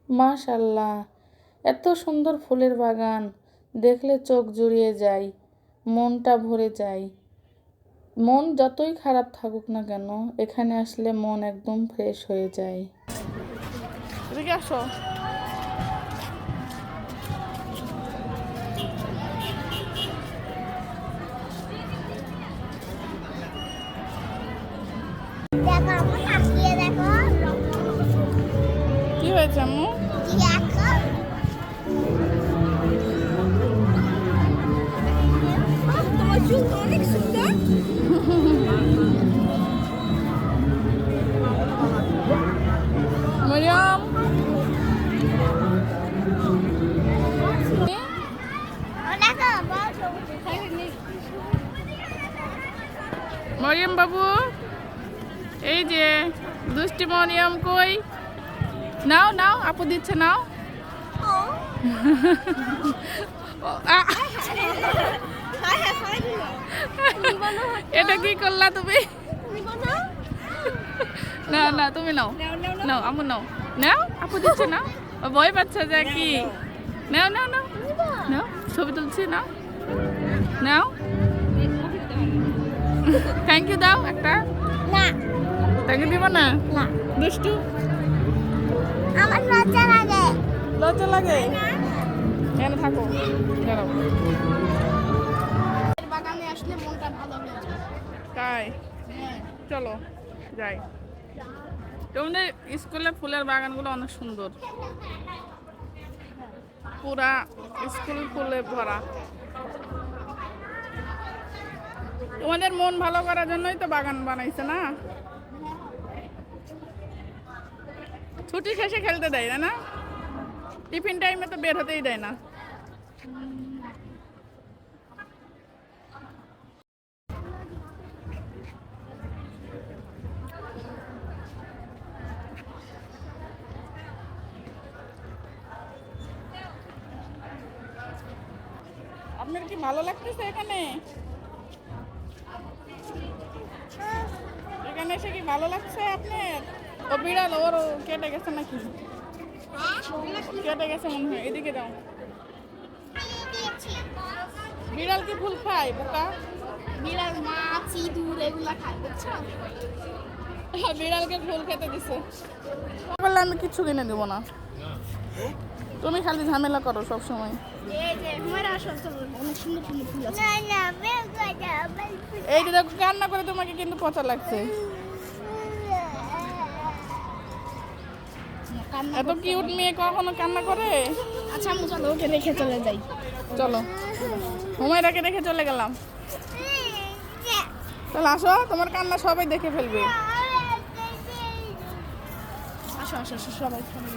মাশাআল্লাহ, এত সুন্দর ফুলের বাগান দেখলে চোখ জুড়িয়ে যায়, মনটা ভরে যায়। মন যতই খারাপ থাকুক না কেন, এখানে আসলে মন একদম ফ্রেশ হয়ে যায়। এদিকে আসো। কি হয়েছে আম্মু? তোমার চুল তো অনেক সুন্দর। মরিয়ম, মরিয়ম বাবু, এই যে দুষ্টি মরিয়ম কই? নাও নাও, আপু দিচ্ছে, নাও। এটা কি করলা তুমি? না না, তুমি নাও, নাও আমু, নাও নাও, আপু দিচ্ছে, নাও। ও ভয় পাচ্ছে যে কি? নাও নাও নাও নাও, ছবি তুলছি, নাও নাও। থ্যাংক ইউ দাও একটা। থ্যাংক ইউ দিব না? দুষ্টু, আমার লজ্জা লাগে। লজ্জা লাগে? কেন থাকো, দাঁড়াও। বাগানে আসলে মনটা ভালো হয়ে যায়। তাই চলো যাই। তোমাদের স্কুলের ফুলের বাগানগুলো অনেক সুন্দর, পুরা স্কুল ফুলে ভরা। তোমাদের মন ভালো করার জন্যই তো বাগান বানাইছে না? ছুটি শেষে খেলতে দেয় না? টিফিন টাইমে তো বের হতেই দেয় না। আপনার কি ভালো লাগতেছে এখানে? এখানে এসে কি ভালো লাগছে আপনার? ও বিড়াল, ওর কেটে গেছে নাকি? কেটে গেছে মনে হয়। এদিকে যাও। বিড়াল কি ফুল খায় বোকা? বিড়াল মাছ, ইঁদুর এগুলা খায়, বুঝছো? বিড়ালকে ফুল খেতে দিছে। বললে আমি কিচ্ছু কিনে দেবো না, তুমি খালি ঝামেলা করো সব সময়। এই যে হুমায়রা আসল অনেক সুন্দর সুন্দর ফুল আছে। এই যে দেখো, কান্না করে তোমাকে কিন্তু পচা লাগছে। এত কিউট মেয়ে কখনো কান্না করে? আচ্ছা আমি চলো ওকে রেখে চলে যাই। চলো, হুমায়রাকে রেখে চলে গেলাম। চলো আসো, তোমার কান্না সবাই দেখে ফেলবে। আসো আসো আসো, সবাই সবাই।